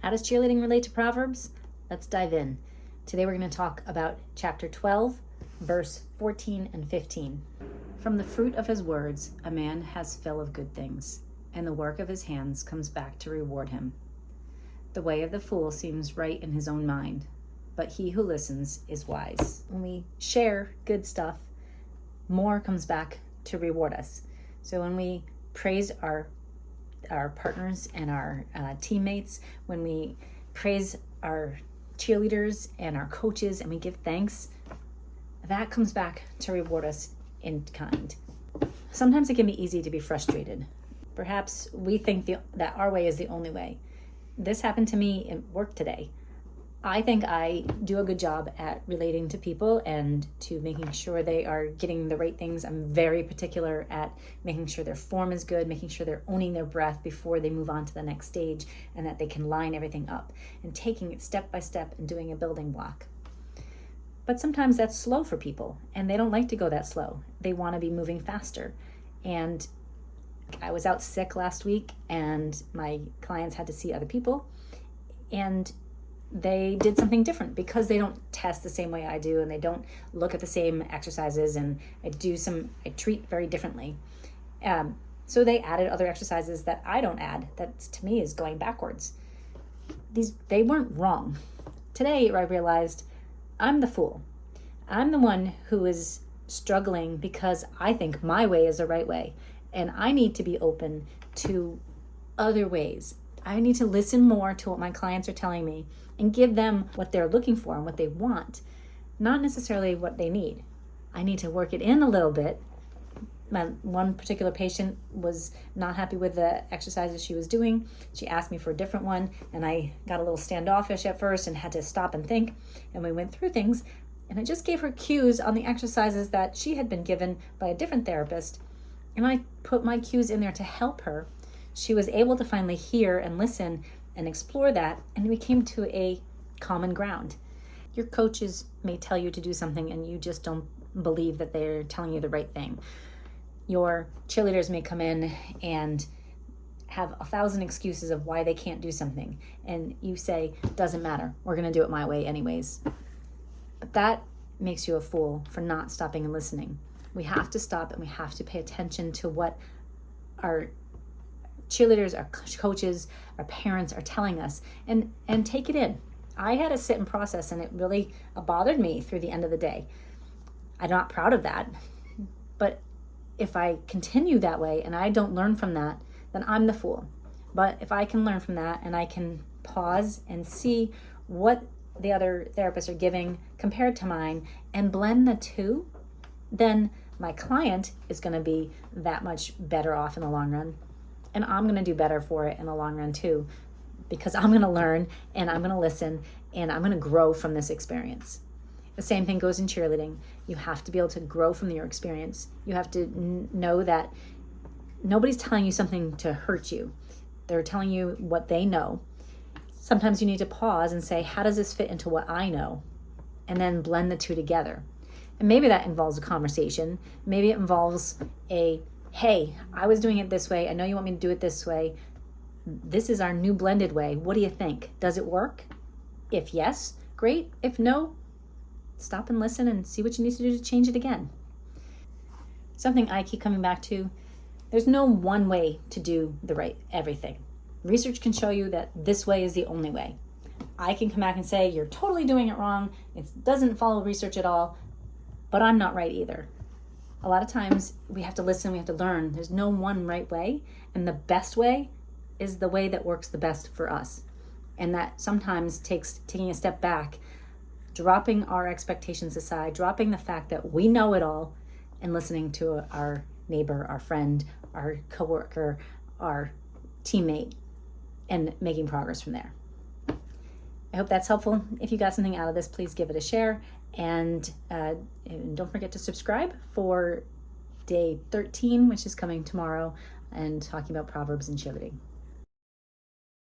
How does cheerleading relate to Proverbs? Let's dive in. Today we're going to talk about chapter 12, verse 14 and 15. From the fruit of his words, a man has fill of good things, and the work of his hands comes back to reward him. The way of the fool seems right in his own mind, but he who listens is wise. When we share good stuff, more comes back to reward us. So when we praise our partners and our teammates, when we praise our cheerleaders and our coaches and we give thanks, that comes back to reward us in kind. Sometimes it can be easy to be frustrated. Perhaps we think that our way is the only way. This happened to me at work today. I think I do a good job at relating to people and to making sure they are getting the right things. I'm very particular at making sure their form is good, making sure they're owning their breath before they move on to the next stage, and that they can line everything up and taking it step by step and doing a building block. But sometimes that's slow for people, and they don't like to go that slow. They want to be moving faster. And I was out sick last week, and my clients had to see other people, and they did something different because they don't test the same way I do, and they don't look at the same exercises, and I treat very differently. So they added other exercises that I don't add. That to me is going backwards. They weren't wrong. Today I realized I'm the fool. I'm the one who is struggling because I think my way is the right way, and I need to be open to other ways. I need to listen more to what my clients are telling me and give them what they're looking for and what they want, not necessarily what they need. I need to work it in a little bit. My one particular patient was not happy with the exercises she was doing. She asked me for a different one, and I got a little standoffish at first and had to stop and think. And we went through things, and I just gave her cues on the exercises that she had been given by a different therapist. And I put my cues in there to help her. She was able to finally hear and listen and explore that, and we came to a common ground. Your coaches may tell you to do something and you just don't believe that they're telling you the right thing. Your cheerleaders may come in and have 1,000 excuses of why they can't do something, and you say, doesn't matter, we're going to do it my way anyways. But that makes you a fool for not stopping and listening. We have to stop, and we have to pay attention to what our cheerleaders, our coaches, our parents are telling us, and take it in. I had to sit and process, and it really bothered me through the end of the day. I'm not proud of that, but if I continue that way and I don't learn from that, then I'm the fool. But if I can learn from that and I can pause and see what the other therapists are giving compared to mine and blend the two, then my client is going to be that much better off in the long run. And I'm going to do better for it in the long run too, because I'm going to learn and I'm going to listen and I'm going to grow from this experience. The same thing goes in cheerleading. You have to be able to grow from your experience. You have to know that nobody's telling you something to hurt you. They're telling you what they know. Sometimes you need to pause and say, how does this fit into what I know? And then blend the two together. And maybe that involves a conversation. Maybe it involves hey, I was doing it this way. I know you want me to do it this way. This is our new blended way. What do you think? Does it work? If yes, great. If no, stop and listen and see what you need to do to change it again. Something I keep coming back to, there's no one way to do everything. Research can show you that this way is the only way. I can come back and say, you're totally doing it wrong. It doesn't follow research at all, but I'm not right either. A lot of times we have to listen, we have to learn. There's no one right way, and the best way is the way that works the best for us. And that sometimes takes taking a step back, dropping our expectations aside, dropping the fact that we know it all, and listening to our neighbor, our friend, our coworker, our teammate, and making progress from there. I hope that's helpful. If you got something out of this, please give it a share. And don't forget to subscribe for day 13, which is coming tomorrow, and talking about Proverbs and cheerleading.